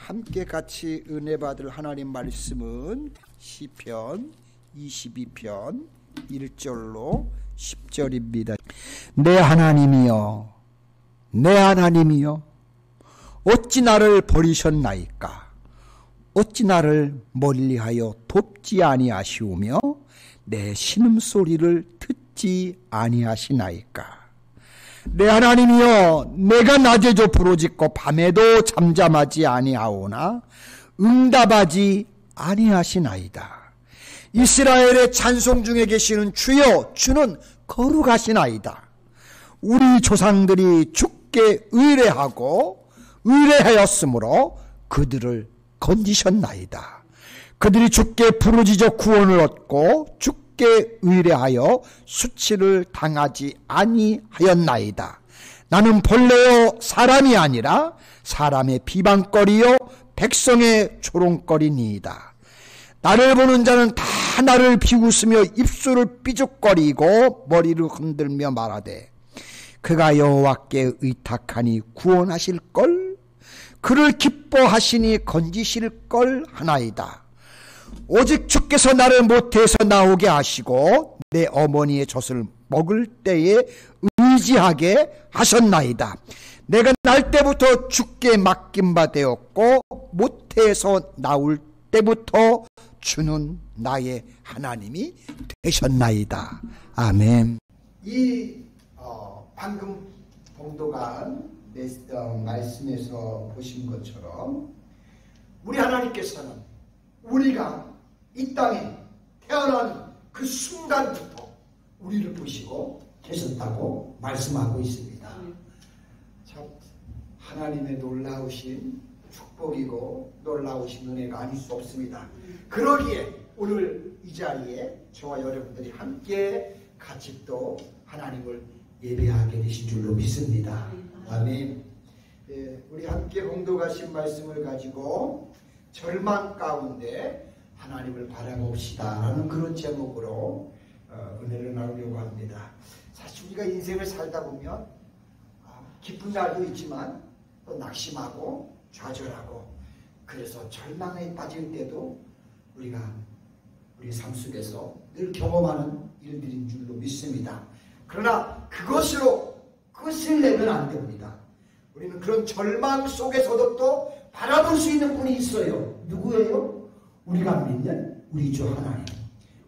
함께 같이 은혜 받을 하나님 말씀은 시편 22편 1절로 10절입니다. 내 하나님이여, 내 하나님이여, 어찌 나를 버리셨나이까? 어찌 나를 멀리하여 돕지 아니하시오며 내 신음소리를 듣지 아니하시나이까? 내 하나님이여, 내가 낮에도 부르짖고 밤에도 잠잠하지 아니하오나 응답하지 아니하시나이다. 이스라엘의 찬송 중에 계시는 주여, 주는 거룩하시나이다. 우리 조상들이 주께 의뢰하였으므로 그들을 건지셨나이다. 그들이 주께 부르짖어 구원을 얻고 주께 의뢰하여 수치를 당하지 아니하였나이다. 나는 본래요 사람이 아니라 사람의 비방거리요 백성의 조롱거리니이다. 나를 보는 자는 다 나를 비웃으며 입술을 삐죽거리고 머리를 흔들며 말하되 그가 여호와께 의탁하니 구원하실걸, 그를 기뻐하시니 건지실걸 하나이다. 오직 주께서 나를 모태에서 나오게 하시고 내 어머니의 젖을 먹을 때에 의지하게 하셨나이다. 내가 날 때부터 주께 맡긴 바 되었고 모태에서 나올 때부터 주는 나의 하나님이 되셨나이다. 아멘. 방금 봉독한 말씀에서 보신 것처럼 우리 하나님께서는 우리가 이 땅에 태어나는 그 순간부터 우리를 보시고 계셨다고 말씀하고 있습니다. 참 하나님의 놀라우신 축복이고 놀라우신 은혜가 아닐 수 없습니다. 그러기에 오늘 이 자리에 저와 여러분들이 함께 같이 또 하나님을 예배하게 되신 줄로 믿습니다. 아멘. 우리 함께 봉독하신 말씀을 가지고 절망 가운데 하나님을 바라봅시다 라는 그런 제목으로 은혜를 나누려고 합니다. 사실 우리가 인생을 살다 보면 기쁜 날도 있지만 또 낙심하고 좌절하고 그래서 절망에 빠질 때도 우리가 우리 삶 속에서 늘 경험하는 일들인 줄로 믿습니다. 그러나 그것을 내면 안 됩니다. 우리는 그런 절망 속에서도 또 바라볼 수 있는 분이 있어요. 누구예요? 우리가 믿는 우리 주 하나님,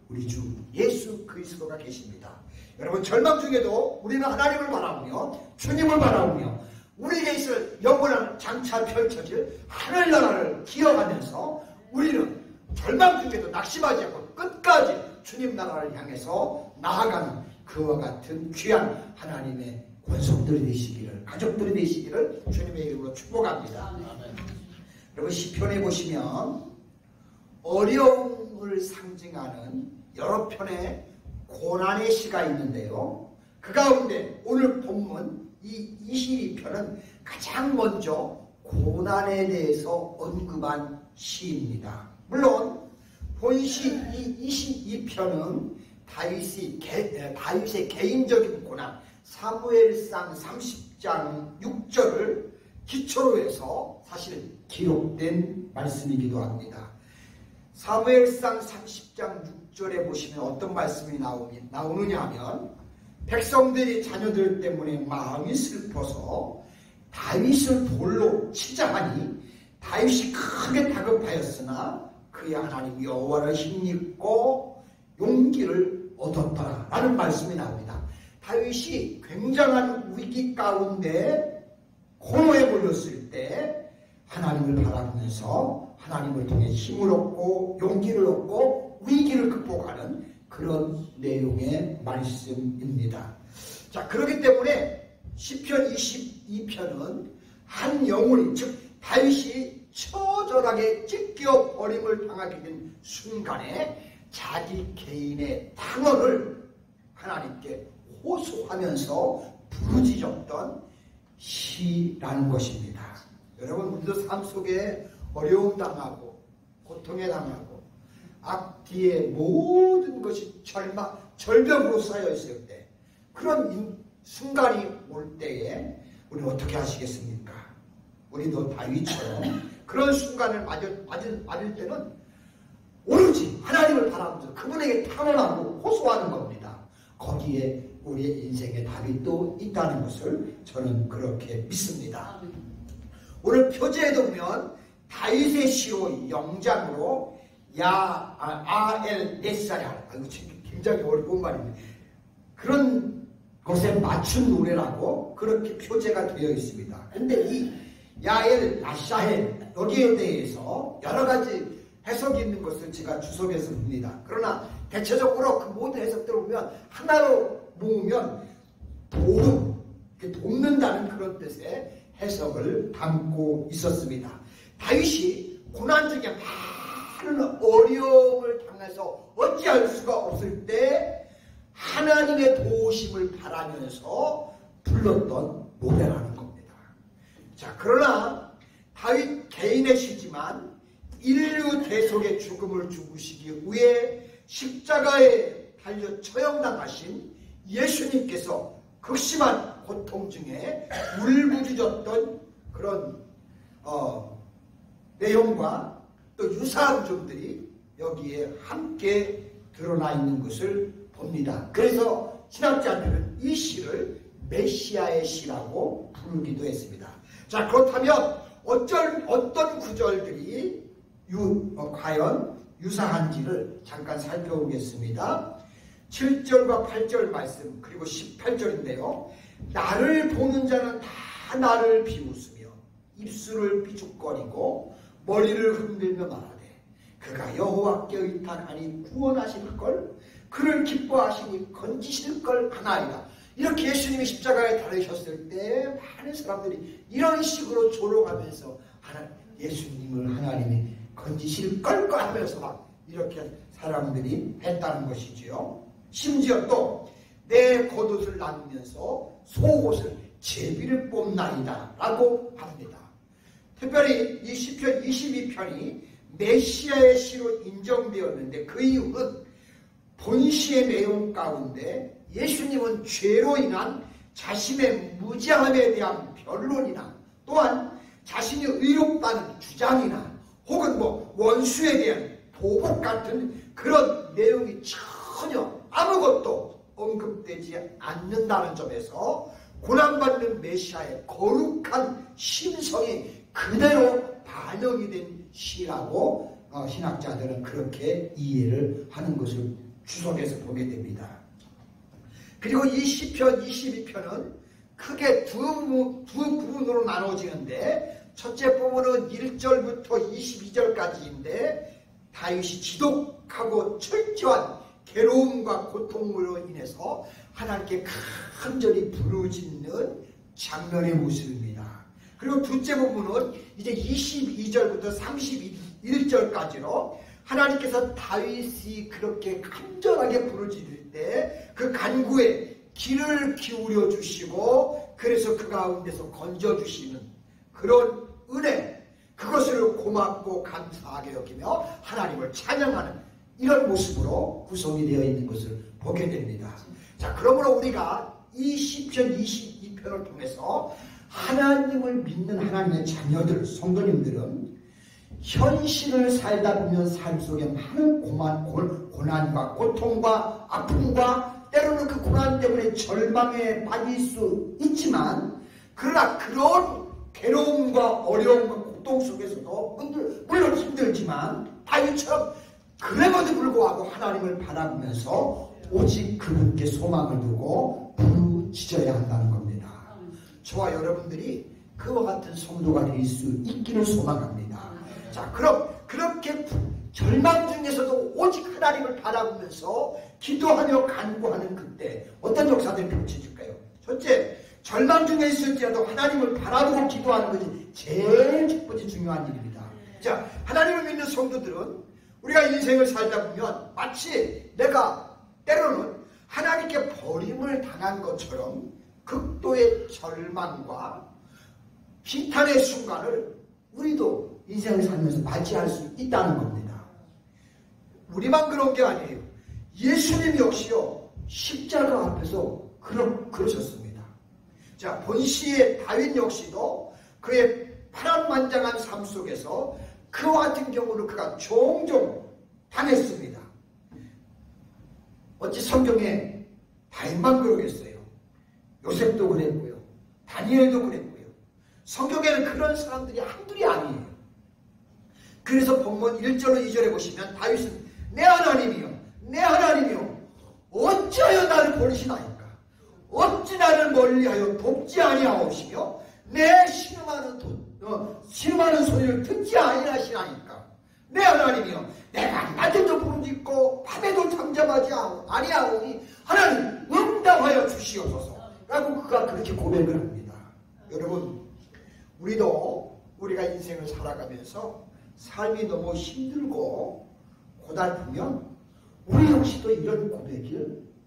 우리 주 예수 그리스도가 계십니다. 여러분, 절망 중에도 우리는 하나님을 바라보며 주님을 바라보며 우리에게 있을 영원한 장차 펼쳐질 하늘나라를 기억하면서 우리는 절망 중에도 낙심하지 않고 끝까지 주님 나라를 향해서 나아가는 그와 같은 귀한 하나님의 권속들이 되시기를, 가족들이 되시기를 주님의 이름으로 축복합니다. 여러분, 시편에 보시면 어려움을 상징하는 여러 편의 고난의 시가 있는데요. 그 가운데 오늘 본문 이 22편은 가장 먼저 고난에 대해서 언급한 시입니다. 물론 본시 이 22편은 다윗의 개인적인 고난, 사무엘상 30장 6절을 기초로 해서 사실 기록된 말씀이기도 합니다. 사무엘상 30장 6절에 보시면 어떤 말씀이 나오느냐 하면 백성들이 자녀들 때문에 마음이 슬퍼서 다윗을 돌로 치자 하니 다윗이 크게 다급하였으나 그의 하나님 여호와를 힘입고 용기를 얻었더라 라는 말씀이 나옵니다. 다윗이 굉장한 위기 가운데 고노에 몰렸을 때 하나님을 바라보면서 하나님을 통해 힘을 얻고 용기를 얻고 위기를 극복하는 그런 내용의 말씀입니다. 자, 그렇기 때문에 시편 22편은 한 영혼이, 즉 다윗이 처절하게 찢겨 버림을 당하게 된 순간에 자기 개인의 당언을 하나님께 호소하면서 부르짖었던 시라는 것입니다. 여러분, 우리도 삶 속에 어려움 당하고 고통에 당하고 앞뒤에 모든 것이 절벽으로 쌓여 있을 때, 그런 순간이 올 때에 우리는 어떻게 하시겠습니까? 우리도 다윗처럼 그런 순간을 맞을 때는 오로지 하나님을 바라보면서 그분에게 탐험하고 호소하는 겁니다. 거기에 우리의 인생의 답이 또 있다는 것을 저는 그렇게 믿습니다. 오늘 표제에도 보면 다윗의 시로 영장으로 아엘 네사랴, 이거 굉장히 어려운 말입니다. 그런 것에 맞춘 노래라고 그렇게 표제가 되어 있습니다. 그런데 이 야엘, 라샤헬 여기에 대해서 여러 가지 해석이 있는 것을 제가 주석해서 봅니다. 그러나 대체적으로 그 모든 해석들을 보면 하나로 모으면 돕는다는 그런 뜻의 해석을 담고 있었습니다. 다윗이 고난 중에 많은 어려움을 당해서 어찌할 수가 없을 때 하나님의 도우심을 바라면서 불렀던 노래라는 겁니다. 자, 그러나 다윗 개인의 시지만 인류 대속의 죽음을 죽으시기 위해 십자가에 달려 처형당하신 예수님께서 극심한 고통 중에 울부짖었던 그런 내용과 또 유사한 점들이 여기에 함께 드러나 있는 것을 봅니다. 그래서 신학자들은 이 시를 메시아의 시라고 부르기도 했습니다. 자, 그렇다면 어떤 구절들이 과연 유사한지를 잠깐 살펴보겠습니다. 7절과 8절 말씀 그리고 18절인데요. 나를 보는 자는 다 나를 비웃으며 입술을 삐죽거리고 머리를 흔들며 말하되 그가 여호와께 의탁하니 구원하실걸 그를 기뻐하시니 건지실걸 하나이다. 이렇게 예수님이 십자가에 달리셨을 때 많은 사람들이 이런 식으로 조롱하면서 예수님을 하나님이 건지실걸 하면서 막 이렇게 사람들이 했다는 것이지요. 심지어 또 내 겉옷을 나누면서 속옷을 제비를 뽑나이다 라고 합니다. 특별히 이 시편 22편이 메시아의 시로 인정되었는데 그 이유는 본시의 내용 가운데 예수님은 죄로 인한 자신의 무죄함에 대한 변론이나 또한 자신이 의롭다는 주장이나 혹은 원수에 대한 보복 같은 그런 내용이 전혀 아무것도 언급되지 않는다는 점에서 고난받는 메시아의 거룩한 심성이 그대로 반영이 된 시라고 신학자들은 그렇게 이해를 하는 것을 주석해서 보게 됩니다. 그리고 이 시편 22편은 크게 두 부분으로 나눠지는데 첫째 부분은 1절부터 22절까지인데 다윗이 지독하고 철저한 괴로움과 고통으로 인해서 하나님께 간절히 부르짖는 장면의 모습입니다. 그리고 둘째 부분은 이제 22절부터 31절까지로 하나님께서 다윗이 그렇게 간절하게 부르짖을 때 그 간구에 귀를 기울여 주시고 그래서 그 가운데서 건져 주시는 그런 은혜, 그것을 고맙고 감사하게 여기며 하나님을 찬양하는 이런 모습으로 구성이 되어 있는 것을 보게 됩니다. 자, 그러므로 우리가 이 시편 22편을 통해서 하나님을 믿는 하나님의 자녀들, 성도님들은 현실을 살다 보면 삶 속에 많은 고난과 고통과 아픔과 때로는 그 고난 때문에 절망에 빠질 수 있지만 그러나 그런 괴로움과 어려움과 고통 속에서도 물론 힘들지만 다윗처럼 그럼에도 불구하고 하나님을 바라보면서 오직 그분께 소망을 두고 부르짖어야 한다는 겁니다. 저와 여러분들이 그와 같은 성도가 될 수 있기를 소망합니다. 자, 그럼 그렇게 절망 중에서도 오직 하나님을 바라보면서 기도하며 간구하는 그때 어떤 역사들이 펼쳐질까요? 첫째, 절망 중에 있을지라도 하나님을 바라보고 기도하는 것이 제일 첫 번째 중요한 일입니다. 자, 하나님을 믿는 성도들은 우리가 인생을 살다 보면 마치 내가 때로는 하나님께 버림을 당한 것처럼 극도의 절망과 비탄의 순간을 우리도 인생을 살면서 맞이할 수 있다는 겁니다. 우리만 그런 게 아니에요. 예수님 역시요 십자가 앞에서 그러셨습니다. 자, 본시의 다윗 역시도 그의 파란만장한 삶 속에서 그와 같은 경우는 그가 종종 당했습니다. 어찌 성경에 다윗만 그러겠어요. 요셉도 그랬고요. 다니엘도 그랬고요. 성경에는 그런 사람들이 한둘이 아니에요. 그래서 본문 1절로 2절에 보시면 다윗은 내 하나님이여 내 하나님이여 어찌하여 나를 버리시나이까 어찌 나를 멀리하여 돕지 아니하옵시며 내 신음하는 소리를 듣지 아니하시나이까 내 하나님이여 내가 낮에도 부르짖고 밤에도 잠잠하지 아니하오니 하나님 응답하여 주시옵소서 라고 그가 그렇게 고백을 합니다. 여러분 우리가 인생을 살아가면서 삶이 너무 힘들고 고달프면 우리 역시도 이런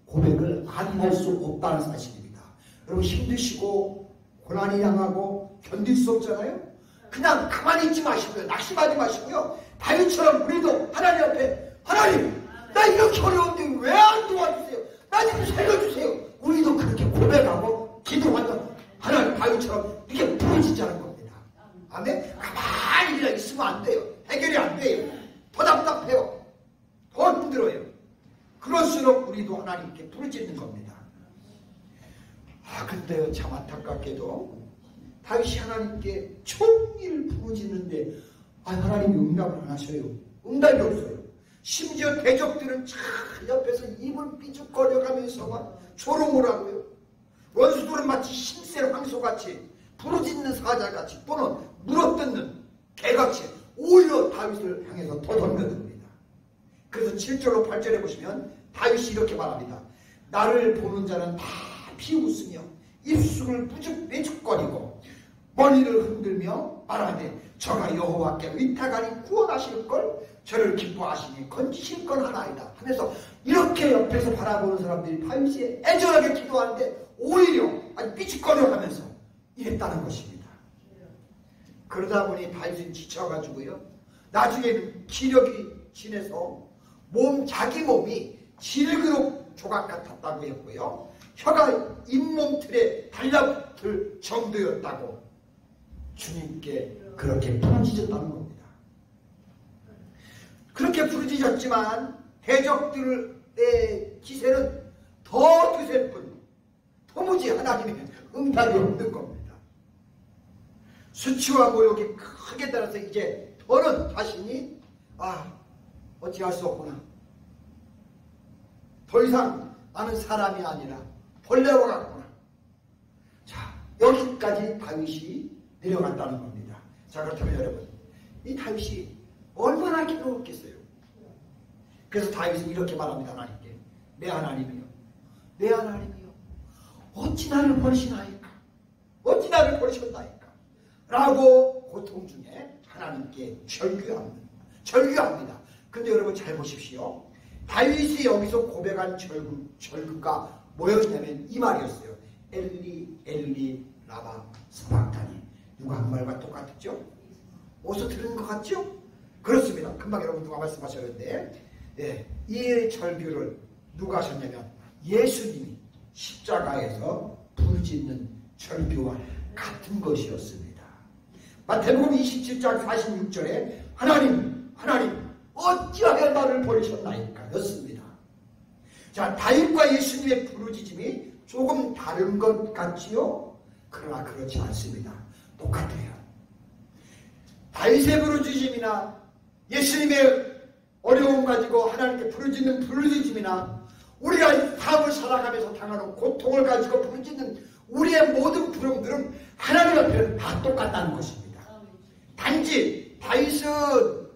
고백을 안 할 수 없다는 사실입니다. 여러분 힘드시고 고난이 당하고 견딜 수 없잖아요. 그냥 가만히 있지 마시고요. 낙심하지 마시고요. 다윗처럼 우리도 하나님 앞에 하나님 나 이렇게 어려운데 왜 안 도와주세요. 나 좀 살려주세요. 우리도 그렇게 고백하고 기도하면 하나님 다윗처럼 이렇게 부르짖자는 겁니다. 아멘. 가만히 그냥 있으면 안 돼요. 해결이 안 돼요. 더 답답해요. 더 힘들어요. 그럴수록 우리도 하나님께 부르짖는 겁니다. 근데 참 안타깝게도 다윗이 하나님께 종일 부르짖는데 하나님이 응답을 안 하셔요. 응답이 없어요. 심지어 대적들은 참 옆에서 입을 삐죽거려가면서 조롱을 하고요. 원수들은 마치 힘센 황소같이 부르짖는 사자같이 또는 물어뜯는 개같이 오히려 다윗을 향해서 더 덤벼듭니다. 그래서 7절로 8절에 보시면 다윗이 이렇게 말합니다. 나를 보는 자는 다 비웃으며 입술을 부죽매죽거리고 머리를 흔들며 말하되 저가 여호와께 의탁하니 구원하실걸 저를 기뻐하시니 건지실걸 하나이다 하면서 이렇게 옆에서 바라보는 사람들이 다윗이 애절하게 기도하는데 오히려 아주 삐죽거려가면서 이랬다는 것입니다. 그러다 보니 다윗은 지쳐가지고요. 나중에는 기력이 지내서 자기 몸이 질그릇 조각 같았다고 했고요. 혀가 잇몸틀에 달라붙을 정도였다고 주님께 그렇게 부르짖었다는 겁니다. 그렇게 부르짖었지만 대적들의 기세는 더 드셀 뿐 도무지 하나님의 응답이 없는 겁니다. 수치와 모욕이 크게 따라서 이제 더는 자신이 어찌할 수 없구나. 더 이상 나는 사람이 아니라 벌레와 같구나. 자, 여기까지 다윗이 내려갔다는 겁니다. 자, 그렇다면 여러분, 이 다윗이 얼마나 괴로웠겠어요. 그래서 다윗은 이렇게 말합니다. 하나님께 내 하나님이여 내 하나님이여 어찌 나를 버리시나이까 어찌 나를 버리셨나이까 라고 고통 중에 하나님께 절규합니다. 근데 여러분 잘 보십시오. 다윗이 여기서 고백한 절규가 뭐였냐면 이 말이었어요. 엘리 엘리 라마 사박다니. 누가 한 말과 똑같죠? 어디서 들은 것 같죠? 그렇습니다. 금방 여러분 누가 말씀하셨는데 이 절규를 누가 하셨냐면 예수님이 십자가에서 부르짖는 절규와 같은 것이었습니다. 마태복음 27장 46절에 하나님 어찌하여 나를 버리셨나이까 였습니다. 자, 다윗과 예수님의 부르짖음이 조금 다른 것 같지요? 그러나 그렇지 않습니다. 똑같아요. 다윗의 부르짖음이나 예수님의 어려움 가지고 하나님께 부르짖는 부르짖음이나 우리가 삶을 살아가면서 당하는 고통을 가지고 부르짖는 우리의 모든 부름들은 하나님 앞에는 다 똑같다는 것입니다. 단지 다윗은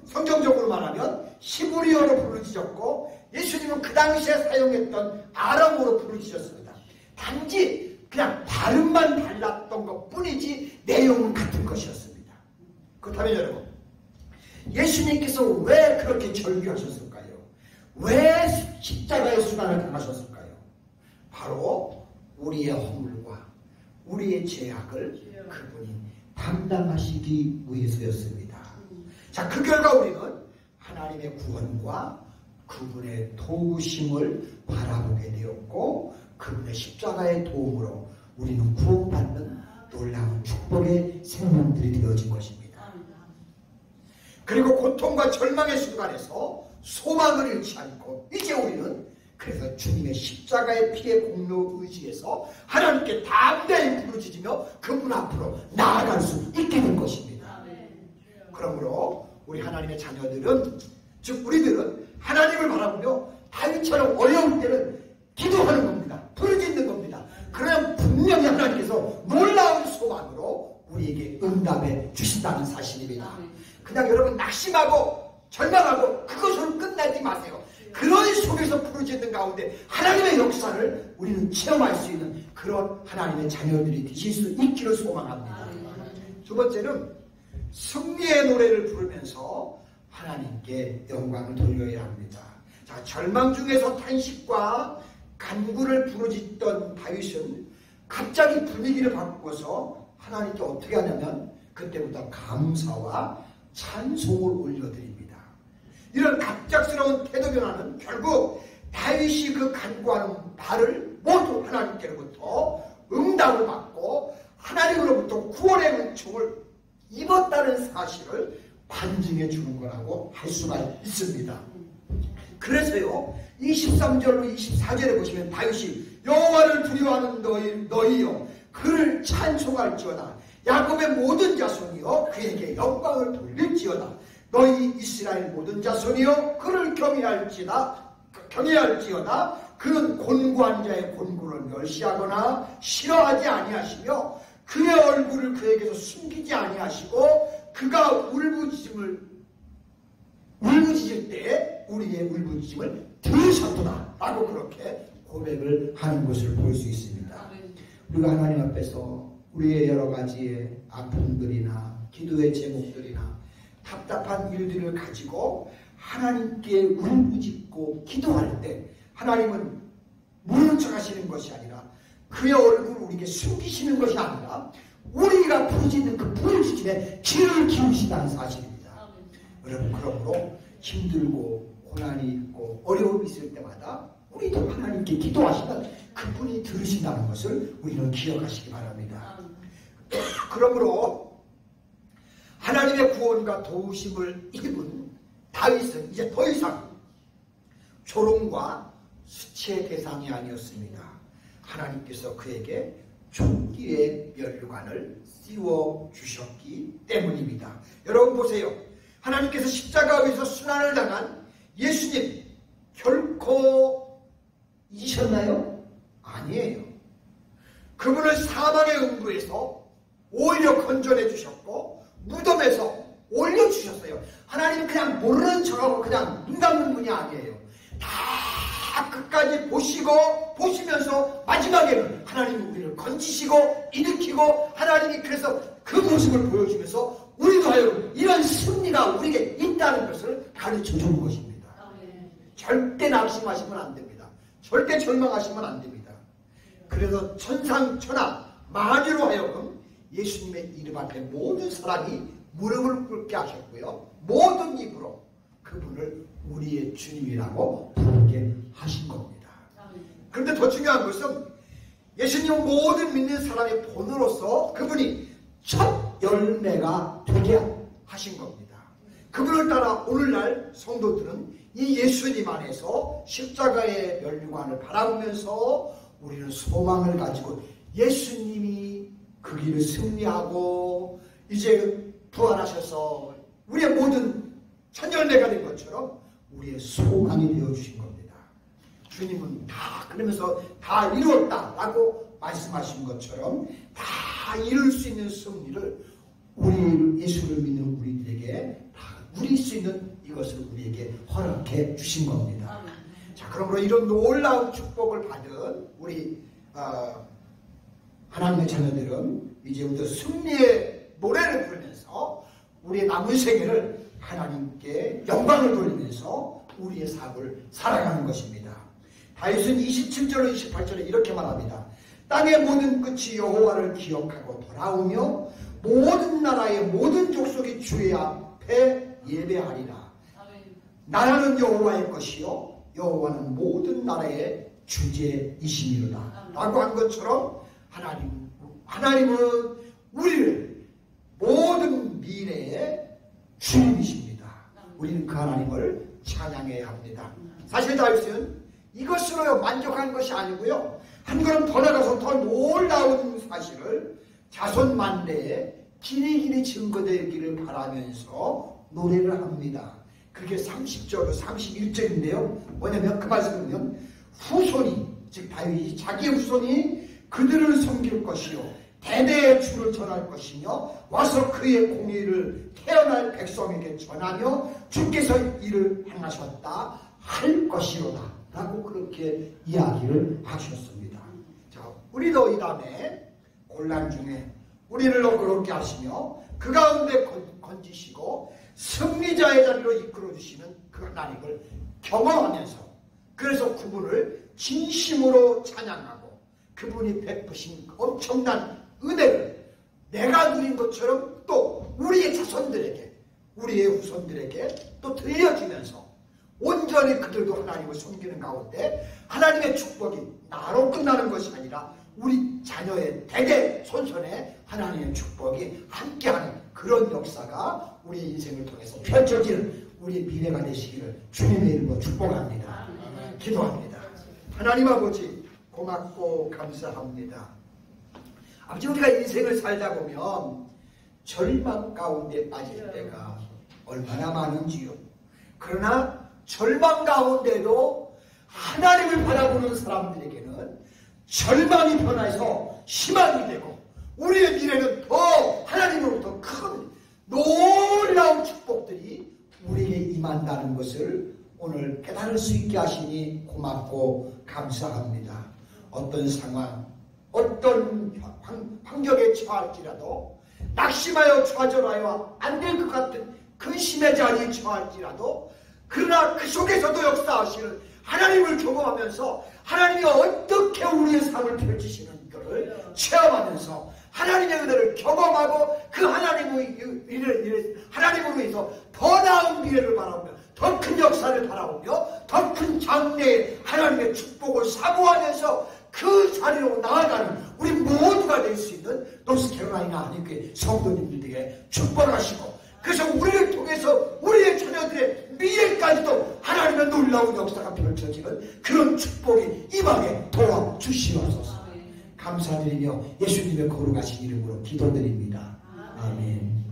성경적으로 말하면 히브리어로 부르짖었고 예수님은 그 당시에 사용했던 아람어로 부르짖었습니다. 단지 그냥 발음만 달랐던 것 뿐이지 내용은 같은 것이었습니다. 그렇다면 여러분, 예수님께서 왜 그렇게 절규하셨을까요? 왜 십자가의 수단을 당하셨을까요? 바로 우리의 허물과 우리의 죄악을 그분이 담당하시기 위해서였습니다. 자, 그 결과 우리는 하나님의 구원과 그분의 도우심을 바라보게 되었고 그분의 십자가의 도움으로 우리는 구원받는 놀라운 축복의 생명들이 되었습니다. 그리고 고통과 절망의 순간에서 소망을 잃지 않고 이제 우리는 그래서 주님의 십자가의 피의 공로 의지에서 하나님께 담대히 부르짖으며 그분 앞으로 나아갈 수 있게 된 것입니다. 그러므로 우리 하나님의 자녀들은, 즉 우리들은 하나님을 바라보며 다윗처럼 어려울 때는 기도하는 겁니다. 부르짖는 겁니다. 그러면 분명히 하나님께서 놀라운 소망으로 우리에게 응답해 주신다는 사실입니다. 그냥 여러분 낙심하고 절망하고 그것으로 끝나지 마세요. 그런 속에서 부르짖는 가운데 하나님의 역사를 우리는 체험할 수 있는 그런 하나님의 자녀들이 되실 수 있기를 소망합니다. 두 번째는 승리의 노래를 부르면서 하나님께 영광을 돌려야 합니다. 자, 절망 중에서 탄식과 간구를 부르짖던 다윗은 갑자기 분위기를 바꾸어서 하나님께 어떻게 하냐면 그때부터 감사와 찬송을 올려드립니다. 이런 갑작스러운 태도 변화는 결국 다윗이 그 간구하는 바를 모두 하나님께로부터 응답을 받고 하나님으로부터 구원의 은총을 입었다는 사실을 반증해 주는 거라고 할 수가 있습니다. 그래서요 23절로 24절에 보시면 다윗이 여호와를 두려워하는 너희여 그를 찬송할지어다. 야곱의 모든 자손이여 그에게 영광을 돌릴지어다. 너희 이스라엘 모든 자손이여 그를 경외할지어다. 그는 곤고한 자의 곤고를 멸시하거나 싫어하지 아니하시며 그의 얼굴을 그에게서 숨기지 아니하시고 그가 울부짖을 때 우리의 울부짖음을 들으셨구나 라고 그렇게 고백을 하는 것을 볼 수 있습니다. 우리가 하나님 앞에서 우리의 여러 가지의 아픔들이나 기도의 제목들이나 답답한 일들을 가지고 하나님께 울부짖고 기도할 때 하나님은 모른 척 하시는 것이 아니라 그의 얼굴을 우리에게 숨기시는 것이 아니라 우리가 부르짖는 그 부르짖음에 귀를 기울이신다는 사실입니다. 여러분 그러므로 힘들고 고난이 있고 어려움이 있을 때마다 우리도 하나님께 기도하시면 그분이 들으신다는 것을 우리는 기억하시기 바랍니다. 그러므로 하나님의 구원과 도우심을 입은 다윗은 이제 더 이상 조롱과 수치의 대상이 아니었습니다. 하나님께서 그에게 종기의 면류관을 씌워주셨기 때문입니다. 여러분 보세요. 하나님께서 십자가에서 순환을 당한 예수님 결코 잊으셨나요? 아니에요. 그분을 사망의 음부에서 오히려 건져내 주셨고 무덤에서 올려주셨어요. 하나님은 그냥 모르는 척하고 그냥 눈 감는 분이 아니에요. 다 끝까지 보시면서 마지막에는 하나님이 우리를 건지시고 일으키고 하나님이 그래서 그 모습을 보여주면서 우리도 하여 이런 승리가 우리에게 있다는 것을 가르쳐 주는 것입니다. 절대 낙심하시면 안 됩니다. 절대 절망하시면 안 됩니다. 그래서 천상천하 만유로 하여금 예수님의 이름 앞에 모든 사람이 무릎을 꿇게 하셨고요. 모든 입으로 그분을 우리의 주님이라고 부르게 하신 겁니다. 그런데 더 중요한 것은 예수님 모든 믿는 사람의 본으로서 그분이 첫 열매가 되게 하신 겁니다. 그분을 따라 오늘날 성도들은 이 예수님 안에서 십자가의 면류관을 바라보면서 우리는 소망을 가지고 예수님이 그 길을 승리하고 이제 부활하셔서 우리의 모든 천열매가 된 것처럼 우리의 소망이 되어주신 겁니다. 주님은 다 그러면서 다 이루었다라고 말씀하신 것처럼 다 이룰 수 있는 승리를 우리 예수를 믿는 우리들에게 다 누릴 수 있는 이것을 우리에게 허락해 주신 겁니다. 자, 그러므로 이런 놀라운 축복을 받은 우리 하나님의 자녀들은 이제부터 승리의 노래를 부르면서 우리의 남은 생애를 하나님께 영광을 돌리면서 우리의 삶을 살아가는 것입니다. 다윗은 27절로 28절에 이렇게 말합니다. 땅의 모든 끝이 여호와를 기억하고 돌아오며 모든 나라의 모든 족속이 주의 앞에 예배하리라. 나라는 여호와의 것이요 여호와는 모든 나라의 주제이시니로다 라고 한 것처럼 하나님은 우리를 모든 미래에 주님이십니다. 우리는 그 하나님을 찬양해야 합니다. 사실 다윗은 이것으로 만족한 것이 아니고요, 한 걸음 더 나가서 더 놀라운 사실을 자손 만대에 길이길이 증거되기를 바라면서 노래를 합니다. 그게 30절, 31절인데요. 뭐냐면 그 말씀을 보면 후손이, 즉 다윗이 자기 후손이 그들을 섬길 것이요 대대의 주를 전할 것이며 와서 그의 공의를 태어날 백성에게 전하며 주께서 이를 행하셨다 할 것이로다 라고 그렇게 이야기를 하셨습니다. 자, 우리도 이 다음에 곤란 중에 우리를 그렇게 하시며 그 가운데 건지시고 승리자의 자리로 이끌어주시는 그 하나님을 경험하면서, 그래서 그분을 진심으로 찬양하고 그분이 베푸신 엄청난 은혜를 내가 누린 것처럼 또 우리의 자손들에게, 우리의 후손들에게 또 들려주면서 온전히 그들도 하나님을 섬기는 가운데 하나님의 축복이 나로 끝나는 것이 아니라 우리 자녀의 대대 손손에 하나님의 축복이 함께하는 그런 역사가 우리의 인생을 통해서 펼쳐지는 우리의 미래가 되시기를 주님의 이름으로 축복합니다. 기도합니다. 하나님 아버지, 고맙고 감사합니다. 아버지, 우리가 인생을 살다 보면 절망 가운데 빠질 때가 얼마나 많은지요. 그러나 절망 가운데도 하나님을 바라보는 사람들에게는 절망이 변해서 희망이 되고 우리의 미래는 더 하나님으로부터 큰 놀라운 축복들이 우리에게 임한다는 것을 오늘 깨달을 수 있게 하시니 고맙고 감사합니다. 어떤 상황, 어떤 환경에 처할지라도, 낙심하여 좌절하여 안 될 것 같은 근심의 자리에 처할지라도, 그러나 그 속에서도 역사하시는 하나님을 경험하면서 하나님이 어떻게 우리의 삶을 펼치시는 것을 체험하면서 하나님의 은혜를 경험하고 그 하나님으로 인해서 더 나은 미래를 바라보며 더 큰 역사를 바라보며 더 큰 장래의 하나님의 축복을 사모하면서 그 자리로 나아가는 우리 모두가 될 수 있는 노스캐롤라이나 한인교회 성도님들에게 축복하시고, 그래서 우리를 통해서 우리의 자녀들의 미래까지도 하나님의 놀라운 역사가 펼쳐지는 그런 축복이 임하게 도와주시옵소서. 감사드리며 예수님의 거룩하신 이름으로 기도드립니다. 아멘.